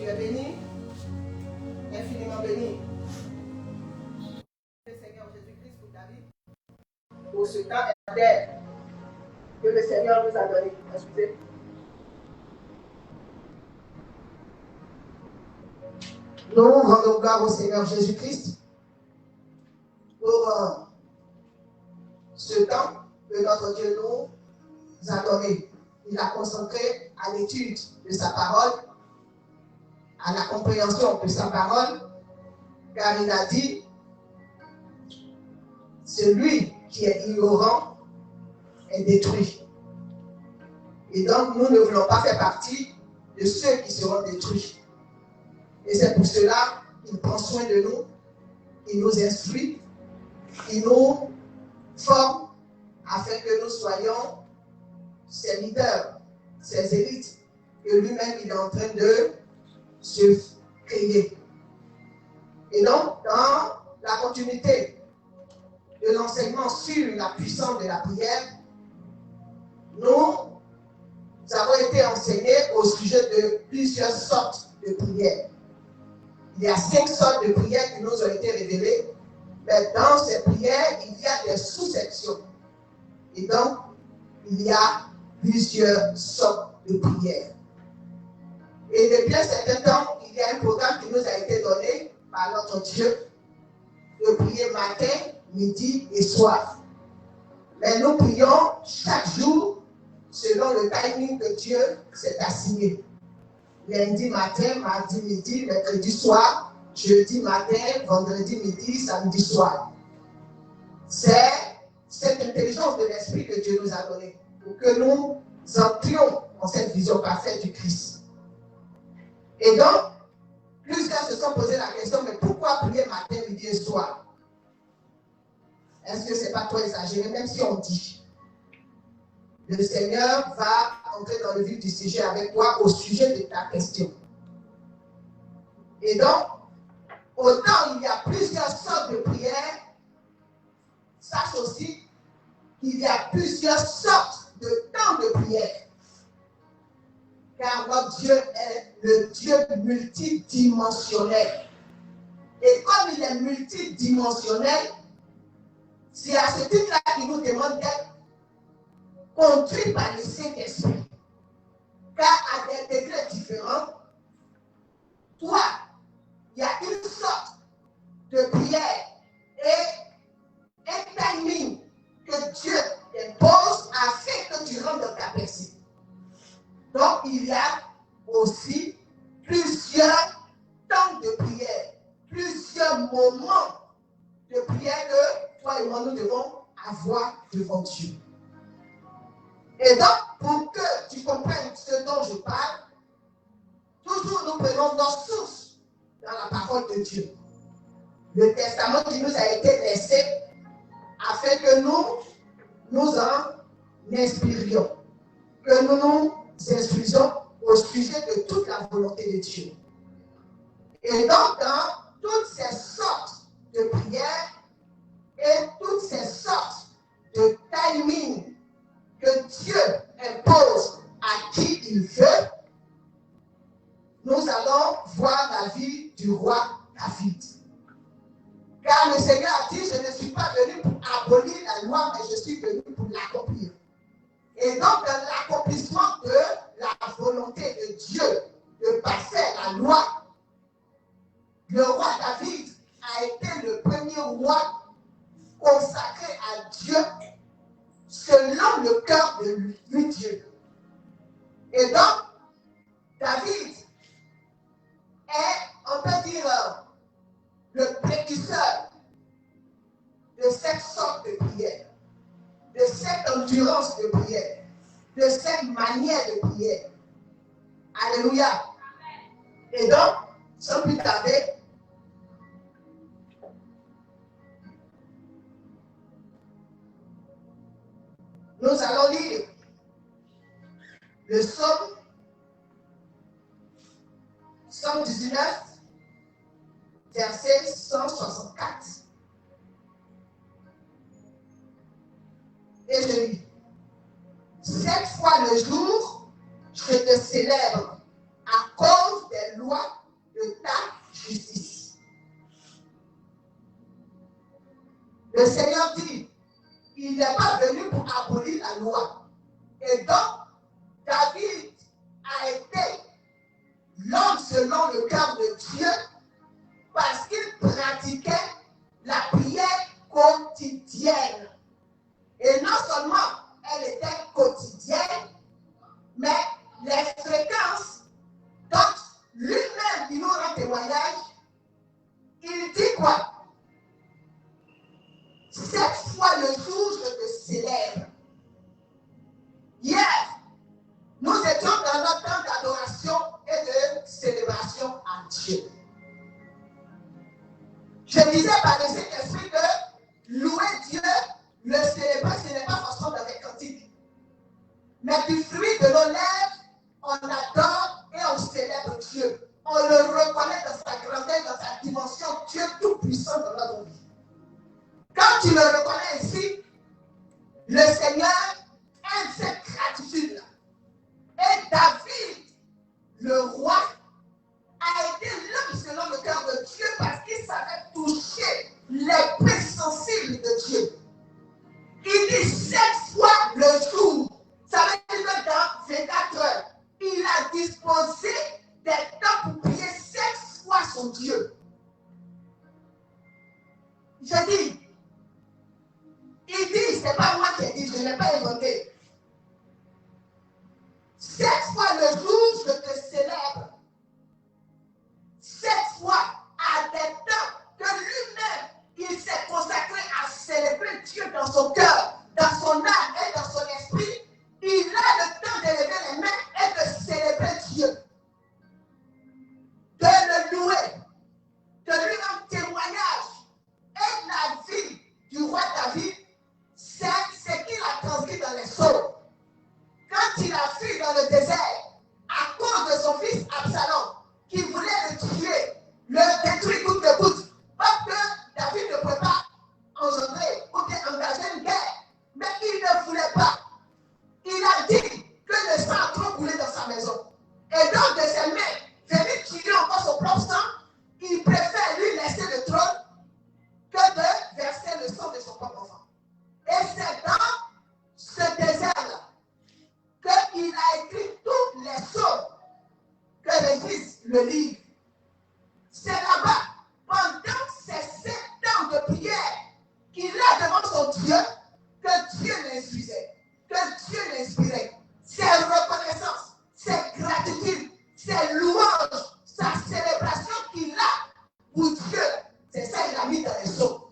tu es béni, infiniment béni. Le Seigneur Jésus-Christ pour ta vie, pour ce temps d'aide que le Seigneur nous a donné. Excusez. Nous rendons gloire au Seigneur Jésus-Christ pour ce temps que notre Dieu nous a donné. Il a consacré à l'étude de sa parole, à la compréhension de sa parole, car il a dit, celui qui est ignorant est détruit. Et donc, nous ne voulons pas faire partie de ceux qui seront détruits. Et c'est pour cela qu'il prend soin de nous, il nous instruit, il nous forme afin que nous soyons ses leaders, ses élites, que lui-même il est en train de se créer. Et donc, dans la continuité de l'enseignement sur la puissance de la prière, nous avons été enseignés au sujet de plusieurs sortes de prières. Il y a 5 sortes de prières qui nous ont été révélées, mais dans ces prières, il y a des sous-sections. Et donc, il y a plusieurs sortes de prières. Et depuis un certain temps, il y a un programme qui nous a été donné par notre Dieu de prier matin, midi et soir. Mais nous prions chaque jour selon le timing que Dieu s'est assigné. Lundi matin, mardi midi, mercredi soir, jeudi matin, vendredi midi, samedi soir. C'est cette intelligence de l'esprit que Dieu nous a donnée pour que nous entrions dans cette vision parfaite du Christ. Et donc, plusieurs se sont posé la question, mais pourquoi prier matin, midi et soir? Est-ce que ce n'est pas trop exagéré, même si on dit? Le Seigneur va entrer dans le vif du sujet avec toi au sujet de ta question. Et donc, autant il y a plusieurs sortes de prières, sache aussi qu'il y a plusieurs sortes de temps de prière. Car notre Dieu est le Dieu multidimensionnel. Et comme il est multidimensionnel, c'est à ce titre-là qu'il nous demande d'être conduit par le Saint-Esprit. Car à des degrés différents, toi, il y a une sorte de prière et un timing que Dieu impose afin que tu rentres dans ta personne. Donc, il y a aussi plusieurs temps de prière, plusieurs moments de prière que toi et moi, nous devons avoir devant Dieu. Et donc, pour que tu comprennes ce dont je parle, toujours nous prenons nos sources dans la parole de Dieu. Le testament qui nous a été laissé afin que nous en inspirions, que nous nous instruisons au sujet de toute la volonté de Dieu. Et donc, dans toutes ces sortes de prières et toutes ces sortes de timing que Dieu impose à qui il veut, nous allons voir la vie du roi David. Car le Seigneur a dit, je ne suis pas venu pour abolir la loi, mais je suis venu pour l'accomplir. Et donc, dans l'accomplissement de la volonté de Dieu de passer la loi, le roi David a été le premier roi consacré à Dieu selon le cœur de lui, Dieu. Et donc, David est, on peut dire, le précurseur de cette sorte de prière, de cette endurance de prière, de cette manière de prière. Alléluia. Et donc, sans plus tarder, nous allons lire le psaume 119, verset 164. Et je lis. 7 fois le jour, je te célèbre à cause des loi de ta justice. Le Seigneur dit, il n'est pas venu pour abolir la loi. Et donc, David a été l'homme selon le cœur de Dieu parce qu'il pratiquait la prière quotidienne. Et non seulement elle était quotidienne, mais les fréquences, donc lui-même, il nous rend témoignage, il dit quoi? 7 fois le jour, je te célèbre. Hier, nous étions dans notre temps d'adoration et de célébration à Dieu. Je disais par le Saint-Esprit que louer Dieu, le célébrer, ce n'est pas forcément dans les cantiques. Mais du fruit de nos lèvres, on adore et on célèbre Dieu. On le reconnaît dans sa grandeur, dans sa dimension, Dieu tout-puissant dans notre vie. Quand tu le reconnais ici, le Seigneur aime cette gratitude-là. Et David, le roi, a été l'homme selon le cœur de Dieu parce qu'il savait toucher les plus sensibles de Dieu. Il dit 7 fois le jour. Ça veut dire que dans 24 heures, il a disposé des temps pour prier 7 fois son Dieu. Je dis, il dit, c'est pas moi qui ai dit, je ne l'ai pas inventé. 7 fois le jour, je te célèbre. 7 fois à des temps que lui-même, il s'est consacré à célébrer Dieu dans son cœur, dans son âme et dans son esprit. Il a le temps d'élever les mains et de célébrer Dieu. De le louer, de lui rendre témoignage. Et la vie du roi David, c'est ce qu'il a transmis dans les sceaux. Quand il a fui dans le désert, à cause de son fils Absalom, qui voulait le tuer, le détruire coûte que coûte, parce que David ne pouvait pas engendrer ou engager une guerre. Mais il ne voulait pas. Il a dit que le sang a trop coulé dans sa maison. Et donc de ses mains, venir tuer encore son propre sang, il préfère lui laisser le trône que de verser le sang de son propre enfant. Et c'est dans ce désert-là qu'il a écrit tous les psaumes que l'Église le livre. C'est là-bas, pendant ces 7 ans de prière, qu'il a devant son Dieu, que Dieu l'instruisait, que Dieu l'inspirait. C'est reconnaissance, c'est gratitude, c'est louange, sa célébration qu'il a pour Dieu. C'est ça qu'il a mis dans les psaumes.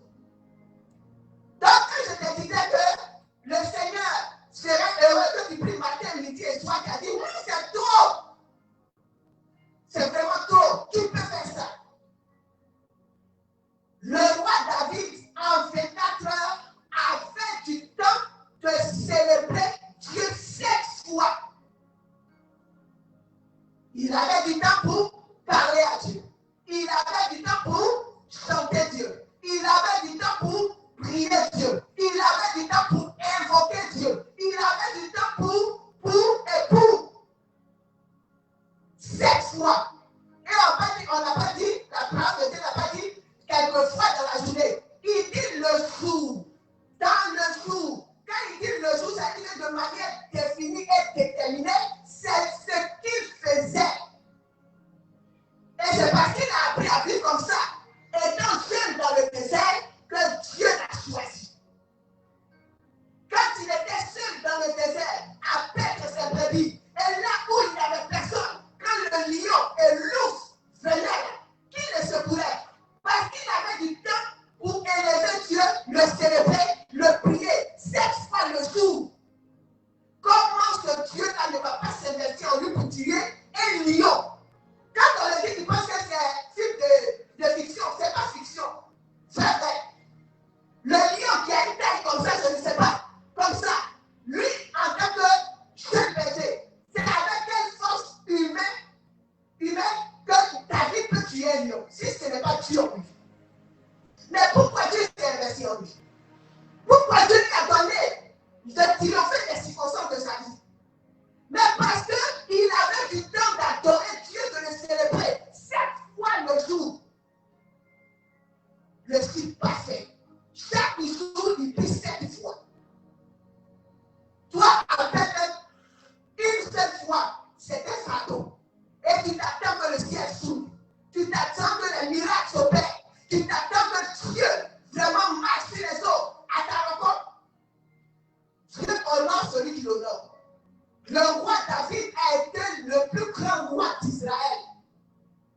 Donc, quand je te disais que le Seigneur serait heureux que tu pries matin, midi et soir, tu as dit oui, c'est trop. C'est vraiment trop. Qui peut faire ça? Le roi David, en 24 heures, avait du temps de célébrer Dieu 7 fois. Il avait du temps pour parler à Dieu. Il avait du temps pour chanter Dieu. Il avait du temps pour prier Dieu. Il avait du temps pour invoquer Dieu. Il avait du temps pour. 7 fois. Et on n'a pas dit, la parole de Dieu n'a pas dit quelquefois dans la journée. Il dit le jour. Dans le jour. Quand il dit le jour, ça dit de manière définie et déterminée, c'est ce qu'il faisait. Et c'est parce qu'il a appris à vivre comme ça, étant jeune dans le désert, que Dieu l'a choisi. Quand il était seul dans le désert, à perdre ses brebis, et là où il n'y avait personne, quand le lion et l'ours venaient, qui le secourait? Parce qu'il avait du temps pour élever Dieu, le célébrer, le prier 7 fois le jour. Comment ce Dieu-là ne va pas s'investir en lui pour tuer un lion? Quand on le dit, tu penses que c'est un film de fiction, c'est pas fiction. C'est vrai. Le lion qui a une taille comme ça, je ne sais pas, comme ça, lui, en tant que jeune berger, c'est avec quelle force humaine que David peut tuer un lion, si ce n'est pas Dieu en lui. Mais pourquoi Dieu s'est investi en lui? Pourquoi Dieu lui a donné de triompher des circonstances de sa vie? Mais parce qu'il avait du temps d'adorer Dieu, de le célébrer et tu t'attends que le ciel s'ouvre. Tu t'attends que les miracles s'opèrent. Tu t'attends que Dieu vraiment marche sur les eaux à ta rencontre. Dieu honore celui qui l'honore. Le roi David a été le plus grand roi d'Israël.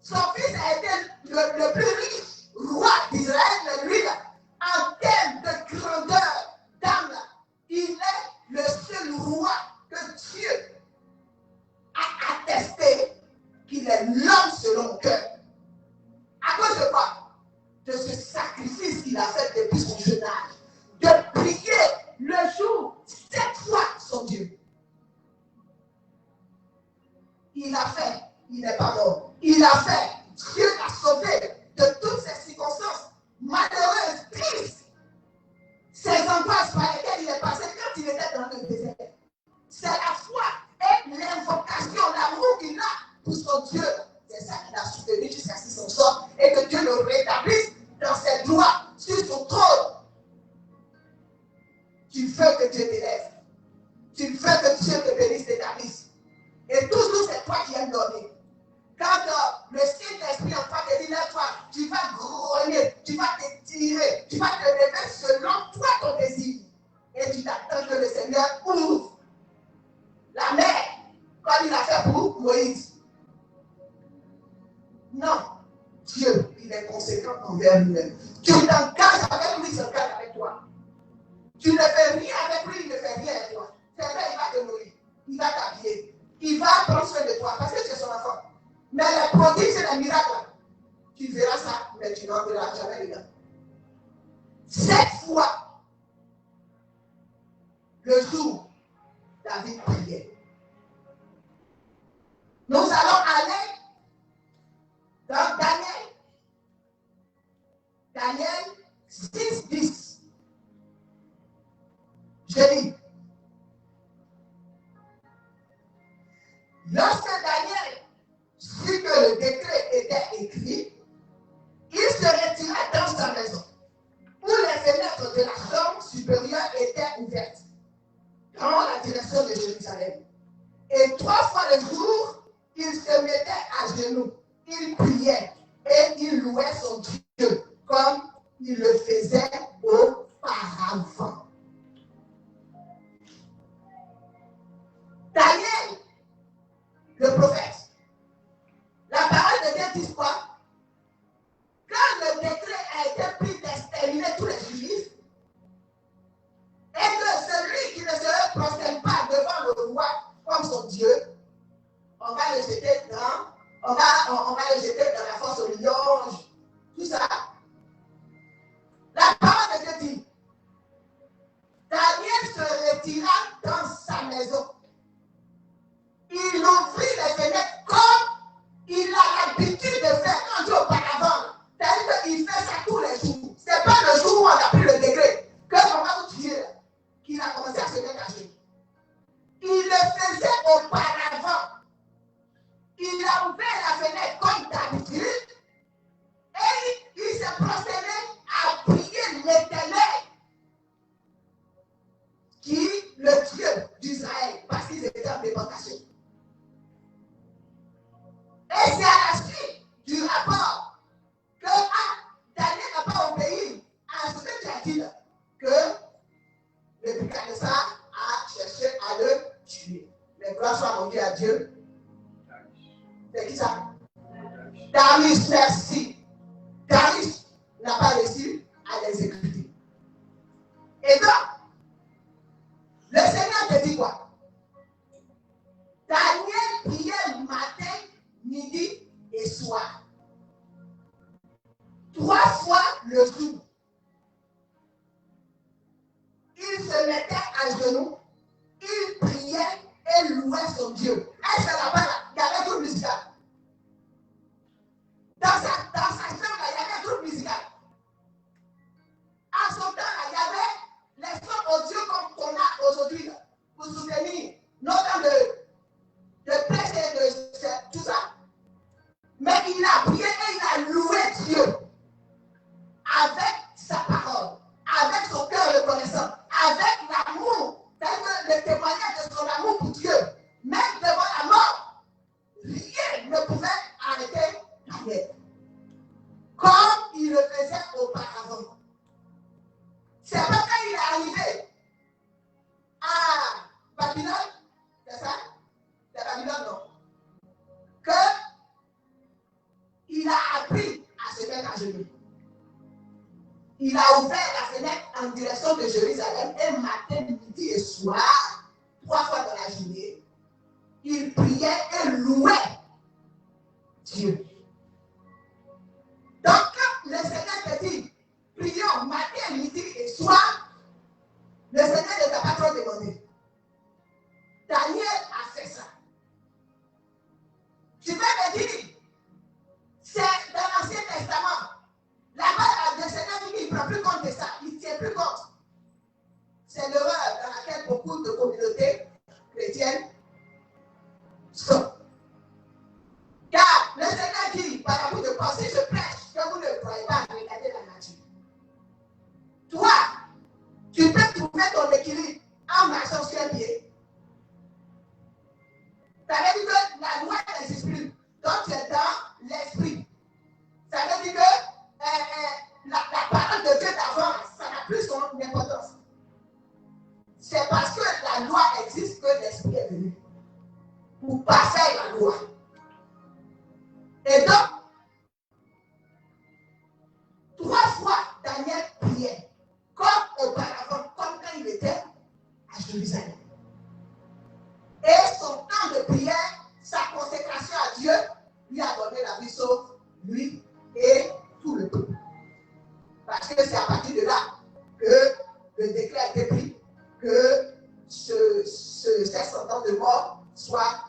Son fils a été le plus riche roi d'Israël, mais lui, en termes de grandeur d'âme, il est le seul roi que Dieu a attesté qu'il est l'homme selon le cœur. À cause de quoi? De ce sacrifice qu'il a fait depuis son jeune âge. De prier le jour 7 fois son Dieu. Il a fait, il n'est pas mort. Il a fait, Dieu l'a sauvé de toutes ces circonstances malheureuses, tristes. Ces angoisses par lesquelles il est passé quand il était dans le désert. C'est la foi et l'invocation, l'amour qu'il a pour son Dieu. C'est ça qu'il a soutenu jusqu'à ce qu'il s'en sorte et que Dieu le rétablisse dans ses droits sur son trône. Tu veux que Dieu t'élève. Tu veux que Dieu te bénisse, t'établisse. Et toujours c'est toi qui aimes donner. Quand le Saint-Esprit en toi te dit, lève-toi, tu vas grogner, tu vas t'étirer, tu vas te lever selon toi ton désir. Et tu t'attends que le Seigneur ouvre la mer, comme il a fait pour Moïse. Non, Dieu, il est conséquent envers lui-même. Tu t'engages avec lui, il s'engage avec toi. Tu ne fais rien avec lui, il ne fait rien avec toi. C'est vrai, il va te nourrir, il va t'habiller, il va prendre soin de toi parce que tu es son enfant. Mais les prodiges et les miracles, tu verras ça, mais tu n'en verras jamais dedans. 7 fois, le jour, David priait. Nous allons aller dans Daniel 6, 10. Je lis. Lorsque Daniel sut que le décret était écrit, il se retira dans sa maison, où les fenêtres de la chambre supérieure étaient ouvertes, dans la direction de Jérusalem. Et 3 fois le jour, il se mettait à genoux, il priait et il louait son Dieu, comme il le faisait auparavant. Daniel, le prophète, la parole de Dieu dit quoi? Quand le décret a été pris d'exterminer tous les juifs, et que celui qui ne se prosterne pas devant le roi comme son Dieu, on va le jeter dans, on va le jeter dans la fosse aux lions, tout ça. La parole de Dieu dit, Daniel se retira dans sa maison. Il ouvrit les fenêtres comme il a l'habitude de faire un jour auparavant. C'est-à-dire qu'il fait ça tous les jours. Ce n'est pas le jour où on a pris le décret que on va vous tuer qu'il a commencé à se mettre à genoux. Il le faisait auparavant. Il a ouvert la fenêtre comme d'habitude et il s'est prosterné à prier l'Éternel, qui le Dieu d'Israël, parce qu'ils étaient en déportation. Et c'est à la suite du rapport que Daniel n'a pas obéi à ce que tu as dit là, que le Nebuchadnezzar a cherché à le tuer. Mais grâce soit mon Dieu à Dieu. C'est qui ça? Darius, merci. Darius n'a pas réussi à l'exécuter. Et donc, le Seigneur te dit quoi? Daniel priait matin, midi et soir. 3 fois le jour. Il se mettait à genoux, il priait et louait son Dieu. Et c'est là-bas, il y avait un groupe musical. Dans sa chambre, il y avait un groupe musical. À son temps, il y avait les sons audio comme on a aujourd'hui pour soutenir notre de presse et de tout ça. Mais il a prié et il a loué Dieu avec sa parole, avec son cœur reconnaissant, avec l'amour, c'est-à-dire le témoignage de son amour pour Dieu, même devant la mort. Rien rien ne pouvait arrêter Daniel. Comme il le faisait auparavant. C'est pas quand il est arrivé à Babylone, c'est ça? C'est Babylone, non? Qu'il a appris à se mettre à genoux. Il a ouvert la fenêtre en direction de Jérusalem et matin, midi et soir, 3 fois dans la journée, il priait et louait Dieu. Donc, quand le Seigneur te dit, prions matin, midi et soir, le Seigneur ne t'a pas trop demandé. Daniel a fait ça. Tu peux me dire, c'est dans l'Ancien Testament. Là-bas, le Seigneur dit qu'il ne prend plus compte de ça. Il ne tient plus compte. C'est l'erreur dans laquelle beaucoup de communautés chrétiennes sont. Car le Seigneur dit, par la bouche de pensée, je prêche, que vous ne croyez pas à regarder la nature. Toi, tu peux trouver ton équilibre en marchant sur un pied. Ça veut dire que la loi n'existe plus. Donc tu es dans l'esprit. Ça veut dire que la parole de Dieu d'avant, ça n'a plus son importance. C'est parce que la loi existe que l'esprit est venu. Pour passer la loi. Et donc, 3 fois, Daniel priait. Comme auparavant, comme quand il était à Jérusalem. Et son temps de prière, sa consécration à Dieu, lui a donné la vie sauve, lui et tout le peuple. Parce que c'est à partir de là que le décret a été pris, que cette sentence de mort soit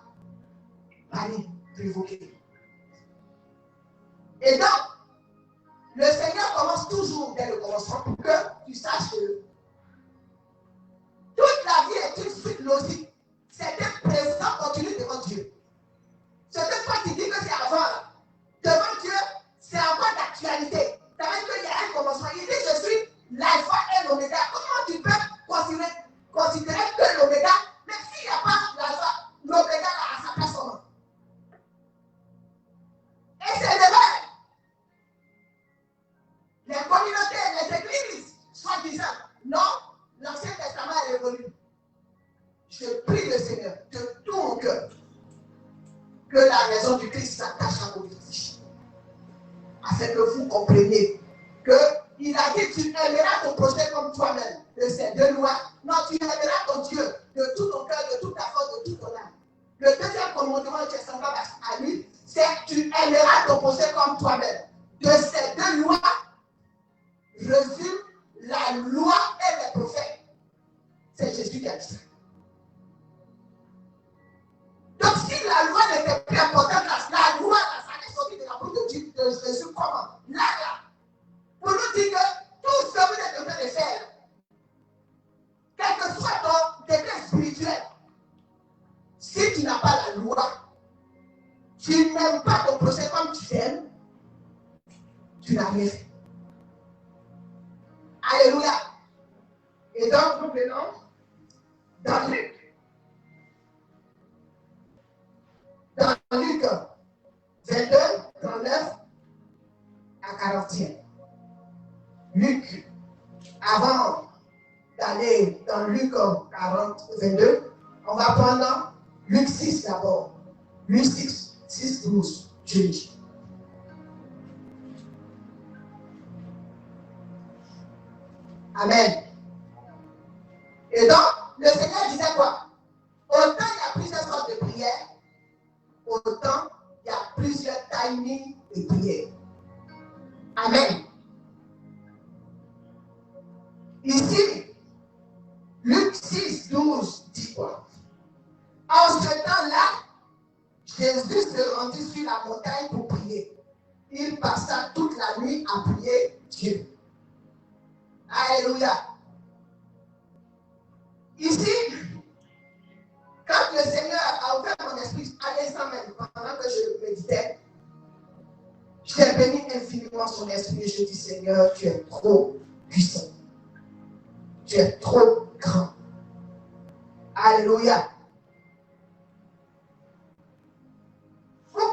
bannie, révoquée. Et donc, le Seigneur commence toujours dès le commencement pour que tu saches que toute la vie est une suite logique. C'est un présent continu devant Dieu. Ce que toi tu dis que c'est avant, devant Dieu, c'est encore d'actualité. Ça veut dire qu'il y a un commencement. Il dit je suis l'alpha et l'oméga. Comment tu peux considérer que l'oméga, même s'il n'y a pas l'alpha, l'oméga là, à sa place son nom. Et c'est le vrai. Les communautés, les églises, soi-disant, non, l'Ancien Testament est révolu. Je prie le Seigneur de tout mon cœur que la raison du Christ s'attache à vos vies. Afin que vous compreniez qu'il a dit tu aimeras ton prochain comme toi-même. De ces 2 lois, non, tu aimeras ton Dieu de tout ton cœur, de toute ta force, de toute ton âme. Le deuxième commandement qui est semblable à lui, c'est tu aimeras ton prochain comme toi-même. De ces 2 lois, résume la loi et les prophètes. C'est Jésus qui a dit ça. Donc si la loi n'était plus importante, la loi, ça allait sortir de la bouche de Jésus comment? Là, pour nous dire que tout ce que vous êtes en train de faire, quel que soit ton degré spirituel, si tu n'as pas la loi, tu n'aimes pas ton prochain comme tu t'aimes, tu n'as rien fait. Alléluia. Et donc, nous venons dans Luc. Dans Luc 22, 39 à 41. Luc, avant d'aller dans Luc 22, on va prendre Luc 6 d'abord. Luc 6, 12. Je lis. Amen. Et donc, le Seigneur disait quoi? Autant il y a plusieurs sortes de prières, autant il y a plusieurs timings de prière. Amen. Ici, Luc 6, 12 dit quoi? En ce temps-là, Jésus se rendit sur la montagne pour prier. Il passa toute la nuit à prier Dieu. Alléluia. Ici, quand le Seigneur a ouvert mon esprit à l'instant même, pendant que je méditais, j'ai béni infiniment son esprit et je dis Seigneur, tu es trop puissant. Tu es trop grand. Alléluia.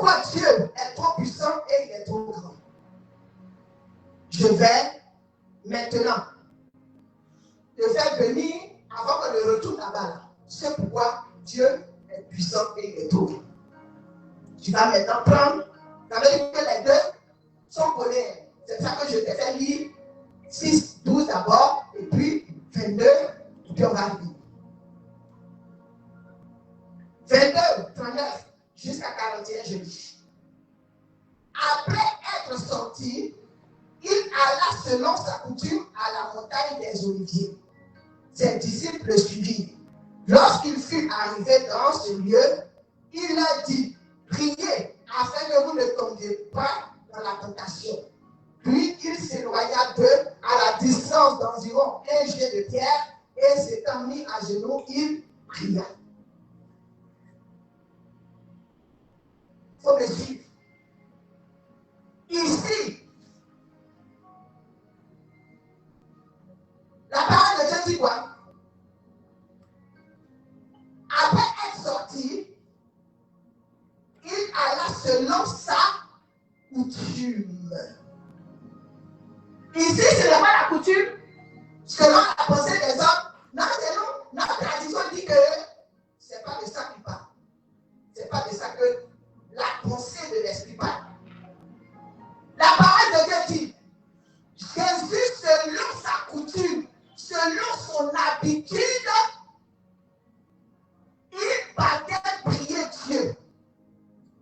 pourquoi Dieu est trop puissant et il est trop grand. Je vais maintenant te faire venir avant que je retourne là-bas. C'est pourquoi Dieu est puissant et il est trop grand. Tu vas maintenant prendre, ça veut dire que les deux sont collés. C'est pour ça que je t'ai fait lire 6, 12 d'abord, et puis 22, et puis on va lire. 22, 39, jusqu'à 41, je lis. Après être sorti, il alla selon sa coutume à la montagne des Oliviers. Ses disciples le suivirent. Lorsqu'il fut arrivé dans ce lieu, il leur dit, priez afin que vous ne tombiez pas dans la tentation. Puis il s'éloigna d'eux à la distance d'environ un jet de pierre et s'étant mis à genoux, il pria. Il faut me suivre. Ici, la parole de Dieu dit quoi? Après être sorti, il alla selon sa coutume. Ici, ce n'est pas la coutume, selon la pensée des hommes. Non, notre tradition dit que ce n'est pas de ça qu'il parle. Ce n'est pas de ça que la pensée de l'esprit parle. La parole de Dieu dit, Jésus, selon sa coutume, selon son habitude, il partait prier Dieu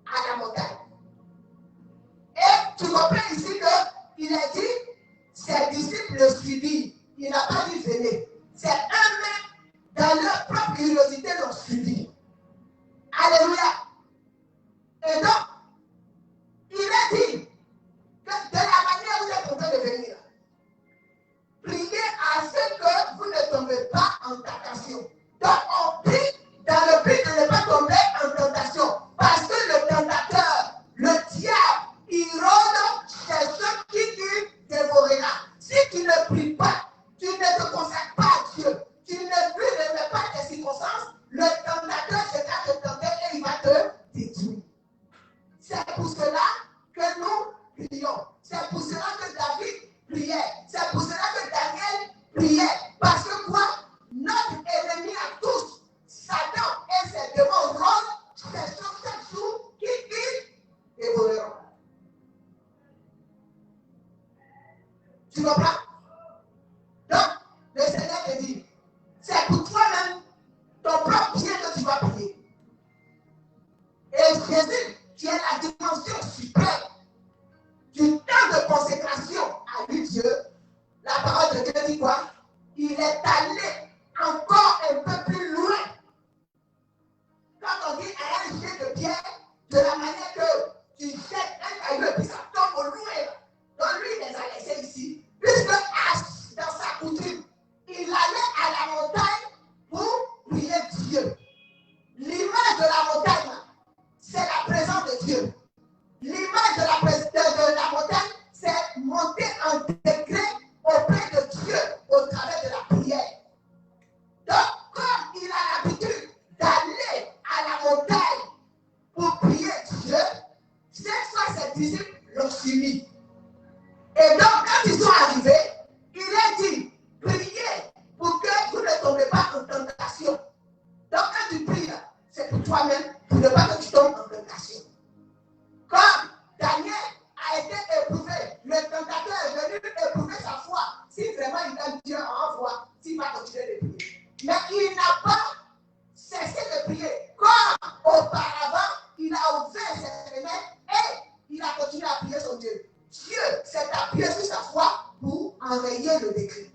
à la montagne. Et tu comprends ici qu'il a dit, ses disciples le suivirent. Il n'a pas dit venez. C'est eux-mêmes, dans leur propre curiosité, l'ont suivi. Alléluia. Et donc, il a dit que de la manière où vous êtes en train de venir, priez afin que vous ne tombez pas en tentation. Donc, on prie dans le but de ne pas tomber en tentation. Parce que le tentateur, le diable, il rôde chez ceux qui il dévorera. Si tu ne pries pas, tu ne te consacres pas à Dieu, tu ne lui remets pas tes circonstances, le tentateur sera te tenter et il va te détruire. C'est pour cela que nous prions. C'est pour cela que David priait. C'est pour cela que Daniel priait. Parce que quoi? Notre ennemi à tous, Satan et ses démons rôdent chaque jour qui dévoreront. Tu comprends? Donc, le Seigneur te dit, c'est pour toi-même, ton propre bien que tu vas prier. Et Jésus, qui est la dimension suprême du temps de consécration à lui, Dieu, la parole de Dieu dit quoi? Il est allé encore un peu plus loin. Quand on dit à un jet de pierre, de la manière que tu jettes un caillou et puis ça tombe au loin. Donc lui, il les a laissés ici. Puisque dans sa coutume, il allait à la montagne pour prier Dieu. L'image de la montagne, c'est la présence de Dieu. L'image de la montagne, c'est monter en degré auprès de Dieu au travers de la prière. Donc, comme il a l'habitude d'aller à la montagne pour prier Dieu, cette fois ses disciples l'ont suivi. Et donc, quand ils sont arrivés, il a dit, priez pour que vous ne tombez pas en tentation. Donc, quand tu pries, c'est pour toi-même, pour ne pas que tu tombes en tentation. Comme Daniel a été éprouvé, le tentateur est venu éprouver sa foi. Si vraiment il a Dieu en foi, s'il va continuer de prier. Mais il n'a pas cessé de prier. Comme auparavant, il a ouvert ses fenêtres et il a continué à prier son Dieu. Dieu s'est appuyé sur sa foi pour enrayer le décret.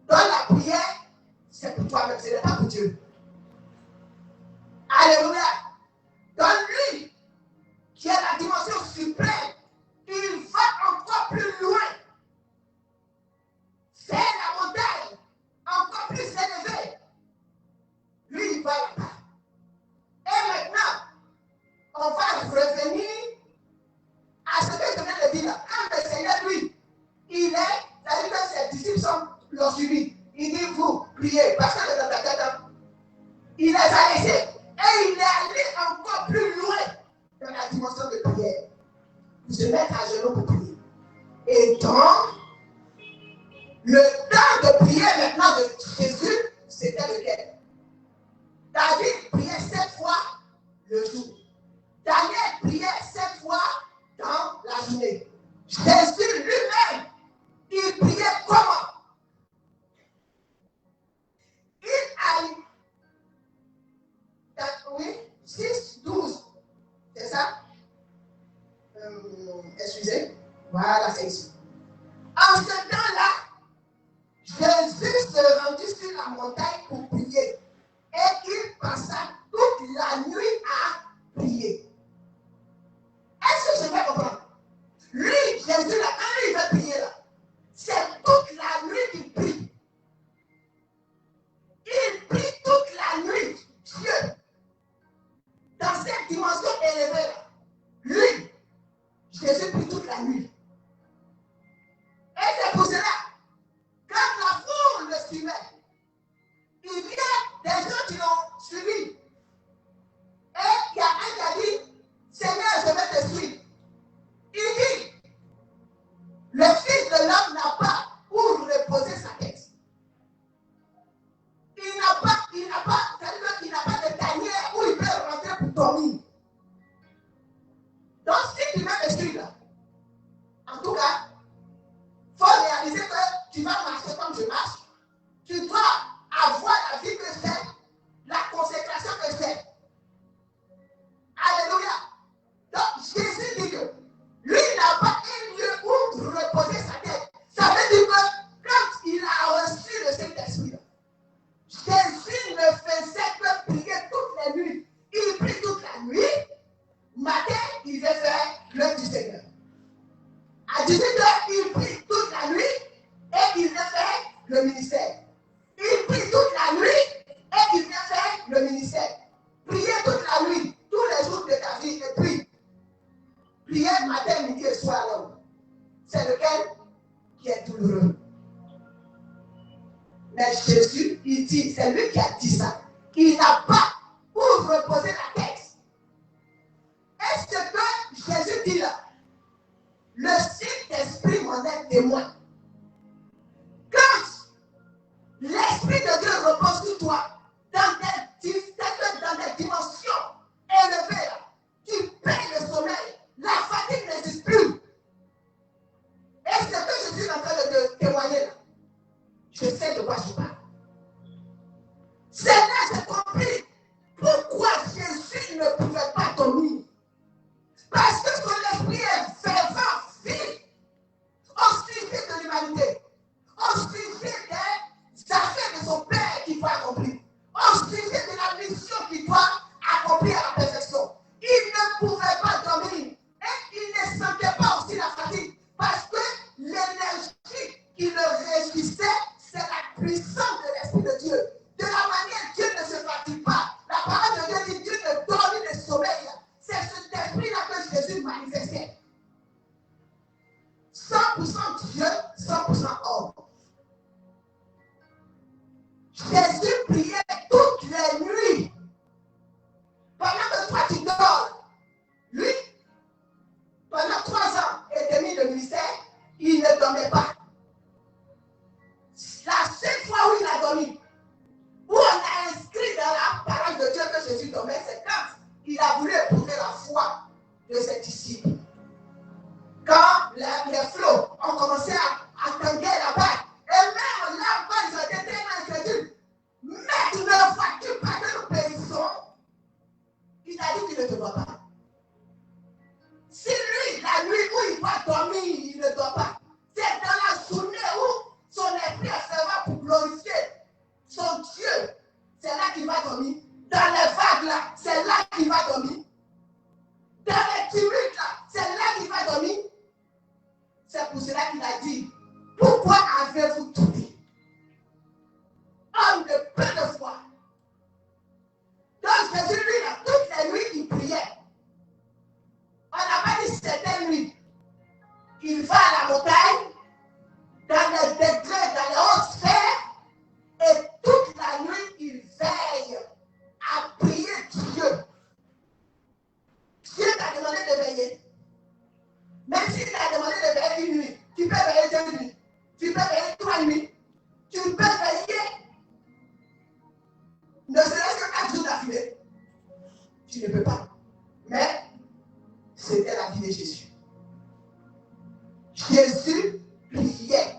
Dans la prière, c'est pour toi-même, ce n'est pas pour Dieu. Alléluia. Dans lui, qui est la dimension suprême, il va encore plus loin. Faire la montagne encore plus élevée. Lui, il va là-bas. Et maintenant, on va revenir à ce que je viens de dire. Quand le Seigneur, lui, il est, c'est-à-dire que ses disciples l'ont suivi. Il dit, vous, priez, parce que il les a laissés. Et il est allé encore plus loin. se mettre à genoux pour prier. Et donc, le temps de prier maintenant de Jésus, c'était lequel? David priait 7 fois le jour. Daniel priait 7 fois dans la journée. Jésus lui-même, il priait comment? Il a oui, 6, 12. C'est ça? Excusez. Voilà, c'est ici. En ce temps-là, Jésus se rendit sur la montagne pour prier. Et il passa toute la nuit à prier. Est-ce que je vais comprendre? Lui, Jésus, là, quand il veut prier, là, c'est toute la nuit qu'il prie. Il prie toute la nuit. Dieu, dans cette dimension élevée, là, lui, Jésus prie toute la nuit. Et c'est pour cela, quand la foule le suivait, il y a des gens qui l'ont suivi. Et il y a un qui a dit, Seigneur, je vais te suivre. Il dit, le Fils de l'homme n'a pas où reposer sa tête. Il n'a pas de tanière où il peut rentrer pour dormir. Donc, si tu veux me suivre là, en tout cas, il faut réaliser que tu vas marcher comme je marche. Tu dois avoir la vie que j'ai, la consécration que j'ai. Alléluia. Donc, Jésus dit que lui n'a pas un lieu où reposer sa tête. Ça veut dire que quand il a reçu le Saint-Esprit, Jésus ne faisait que prier toutes les nuits. Il prie toute la nuit. Matin, il veut faire l'œuvre du Seigneur. À 18h, il prie toute la nuit et il veut faire le ministère. Il prie toute la nuit et il vient faire le ministère. Priez toute la nuit, tous les jours de ta vie, et prie. Priez matin, midi et soir. Alors. C'est lequel qui est douloureux. Mais Jésus, il dit, c'est lui qui a dit ça. Il n'a pas où reposer la tête. Est-ce que Jésus dit là, le Saint-Esprit m'en est témoin. Quand l'Esprit de Dieu repose sur toi, dans des dimensions élevées, tu payes le sommeil, la fatigue n'existe plus. Est-ce que je suis en train de témoigner là? Je sais de quoi je parle. C'est là que j'ai compris pourquoi Jésus ne pouvait pas dormir. Parce que son esprit est fervent, vif, au sujet de l'humanité, au sujet des affaires de son Père qu'il doit accomplir, au sujet de la mission qu'il doit accomplir à la perfection. Il ne pouvait pas dormir et il ne sentait pas aussi la fatigue parce que l'énergie qui le régissait, c'est la puissance de l'Esprit de Dieu. De la manière Dieu ne se fatigue pas. La parole de Dieu dit Dieu ne dort ni ne sommeille. C'est cet esprit-là que Jésus manifestait. 100% Dieu, 100% homme. Jésus priait toutes les nuits. Pendant que toi tu dors, lui, pendant 3 ans et demi de ministère, il ne dormait pas. La seule fois où il a dormi, où on a inscrit dans la parole de Dieu que Jésus dormait, c'est quand il a voulu éprouver la foi de ses disciples. Quand les flots ont commencé à tanguer là-bas, et même là-bas, ils ont été tellement incrédules. Mais ne vois-tu pas que nous périssons? Il a dit qu'il ne te voit pas. Si lui, la nuit où il va dormir, il ne dort pas. C'est dans la journée où son esprit est fervent pour glorifier son Dieu. C'est là qu'il va dormir. Dans les vagues là, c'est là qu'il va dormir. Dans les tumultes là, c'est là qu'il va dormir. C'est pour cela qu'il a dit, pourquoi avez-vous tout dit? Homme de peu de foi. Donc Jésus, lui, là, toutes les nuits, il priait. On n'a pas dit certaines nuits. Il va à la montagne, dans les degrés, dans les hautes sphères, et toute la nuit, il veille à prier Dieu. Dieu t'a demandé de veiller. 2 nuits. Tu peux veiller 3 nuits. Tu peux veiller ne serait-ce que 4 jours d'affilée. Tu ne peux pas. Mais c'était la vie de Jésus. Jésus priait.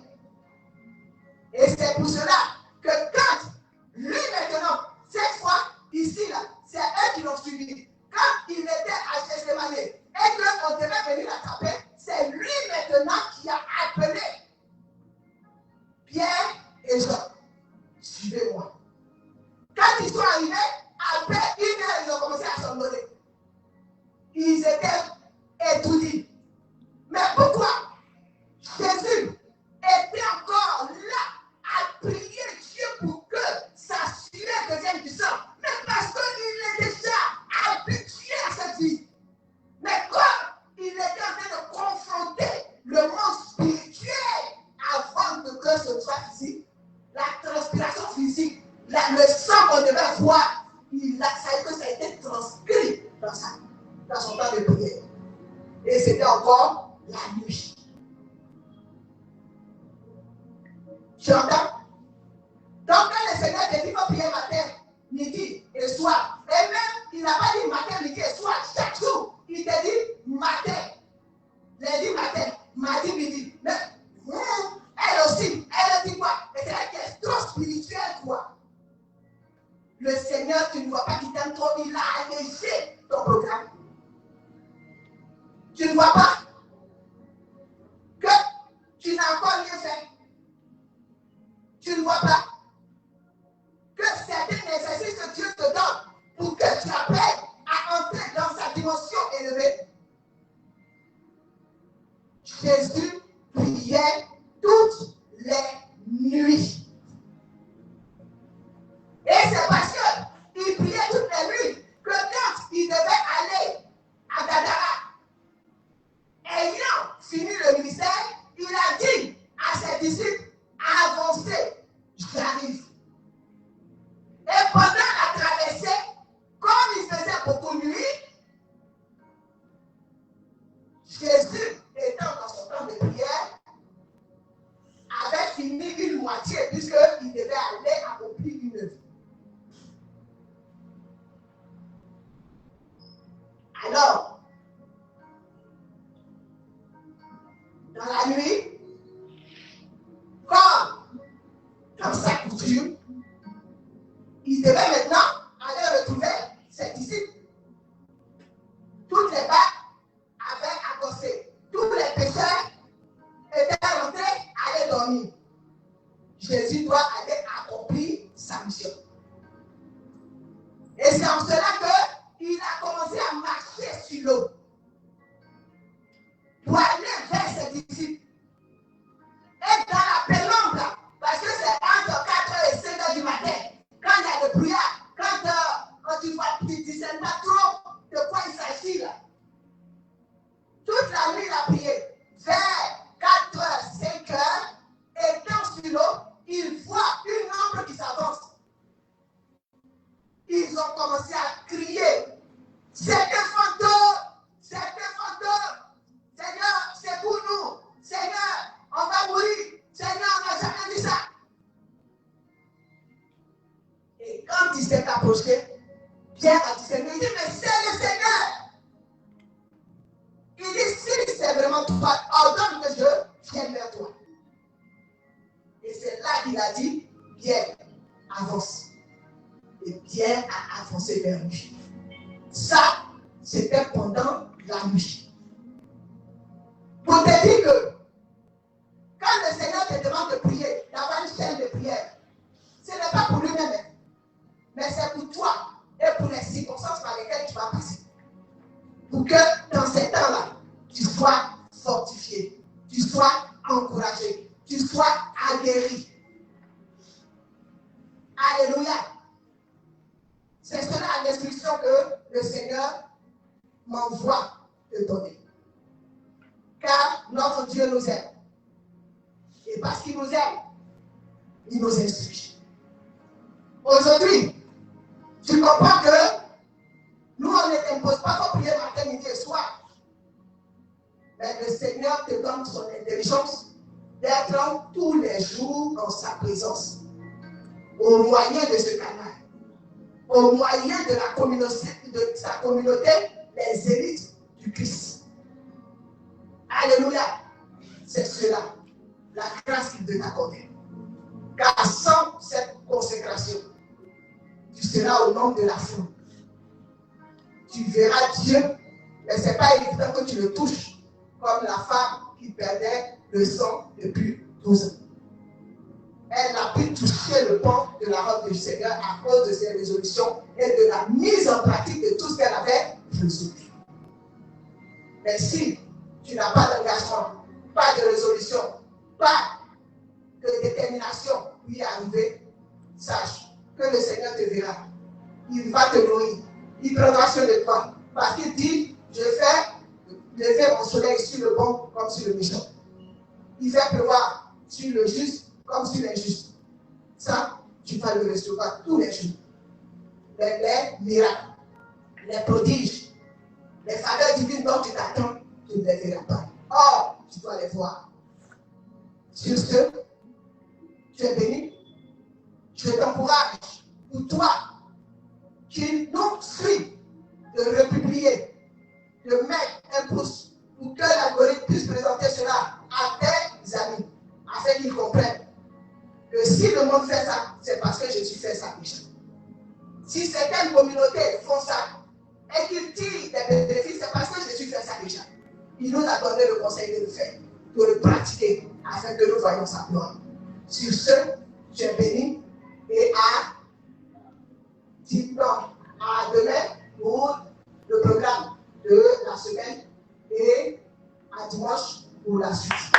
Et c'est pour cela que quand lui maintenant, cette fois, ici là, c'est eux qui l'ont suivi. Quand il était à Gethsémane et qu'on devait venir l'attraper, c'est lui maintenant qui a appelé Pierre et Jean. Suivez-moi. Quand ils sont arrivés, après 1 heure, ils ont commencé à s'envoler. Ils étaient étourdis. Mais pourquoi? Jésus était encore là à prier Dieu pour que sa sueur devienne du sang. Mais parce qu'il est déjà habitué à cette vie. Mais comme il était en train de confronter le monde spirituel avant que ce soit ici, la transpiration physique, le sang qu'on devait voir, ça a été transcrit dans son temps de prière. Et c'était encore la nuit. Tu entends? Donc quand le Seigneur te dit qu'il faut prier matin, midi et soir, et même il n'a pas dit matin, midi et soir, chaque jour, il te dit matin, lundi matin, mardi midi. Mais elle aussi, elle dit quoi? C'est une question spirituelle quoi. Le Seigneur, tu ne vois pas qu'il t'aime trop, il a allégé ton programme. Tu ne vois pas que tu n'as encore rien fait. Tu ne vois pas que c'est un exercice que Dieu te donne pour que tu apprennes à entrer dans sa dimension élevée. Jésus priait toutes les nuits. Et c'est parce qu'il priait toutes les nuits que quand il devait aller à Gadara, ayant fini le ministère, il a dit à ses disciples, avancez, j'arrive. Et pendant la traversée, comme il faisait beaucoup de nuit, Jésus, étant dans son temps de prière, avait fini une moitié puisqu'il devait aller accomplir une œuvre. Alors, dans la nuit, comme dans sa coutume, il devait maintenant aller retrouver ses disciples. Toutes les barques avaient accosté. Tous les pécheurs étaient rentrés, allaient dormir. Jésus doit aller accomplir sa mission. Et c'est en cela qu'il a commencé à marcher sur l'eau pour aller vers ses disciples. Et dans la pénombre, parce que c'est entre 4h et 5h du matin, quand il y a le brouillard, quand tu vois, tu ne sais pas trop de quoi il s'agit là. Toute la nuit, il a prié. Vers 4h, 5h, étant sur l'eau, il voit une ombre qui s'avance. Ils ont commencé à crier. C'est un fantôme! C'est un fantôme! Seigneur, c'est pour nous! Seigneur, on va mourir! Seigneur, on n'a jamais vu ça! Et quand il s'est approché, Pierre a dit Seigneur, il dit, mais c'est le Seigneur! Il dit, si c'est vraiment toi, ordonne que je vienne vers toi. Et c'est là qu'il a dit, Pierre, avance. Et Pierre a avancé vers lui. Ça, c'était pendant la nuit. Pour te dire que, quand le Seigneur te demande de prier, d'avoir une chaîne de prière, ce n'est pas pour lui-même, mais c'est pour toi et pour les circonstances par lesquelles tu vas passer. Pour que dans ces temps-là, tu sois fortifié, tu sois encouragé, tu sois aguerri. Alléluia. C'est cela l'instruction que le Seigneur m'envoie de donner. Car notre Dieu nous aime. Et parce qu'il nous aime, il nous instruit. Aujourd'hui, tu comprends que nous, on ne t'impose pas pour prier matin, midi et soir. Mais le Seigneur te donne son intelligence d'être tous les jours en sa présence, au moyen de ce canal, au moyen de la communauté, de sa communauté, les élites du Christ. Alléluia. C'est cela, la grâce qu'il veut t'accorder. Car sans cette consécration, tu seras au nom de la foi. Tu verras Dieu, mais ce n'est pas évident que tu le touches, comme la femme qui perdait le sang depuis 12 ans. Elle n'a pu toucher le pan de la robe du Seigneur à cause de ses résolutions et de la mise en pratique de tout ce qu'elle avait résolu. Mais si tu n'as pas d'engagement, pas de résolution, pas de détermination pour y arriver, sache que le Seigneur te verra. Il va te nourrir. Il prendra soin de toi. Parce qu'il dit, je fais lever mon soleil sur le bon comme sur le méchant. Il fait pleuvoir sur le juste comme sur l'injuste. Ça, tu vas le recevoir tous les jours. Les miracles, les prodiges, les faveurs divines dont tu t'attends, tu ne les verras pas. Or, tu dois les voir. Sur ce, tu es béni. Je t'encourage pour toi qui nous suit de republier, de mettre un pouce pour que l'algorithme puisse présenter cela à tes amis, afin qu'ils comprennent que si le monde fait ça, c'est parce que Jésus fait ça déjà. Si certaines communautés font ça et qu'ils tirent des bénéfices, c'est parce que Jésus fait ça déjà. Il nous a donné le conseil de le faire, de le pratiquer, afin que nous voyions sa gloire. Sur ce, je bénis et à demain pour le programme de la semaine et à dimanche pour la suite.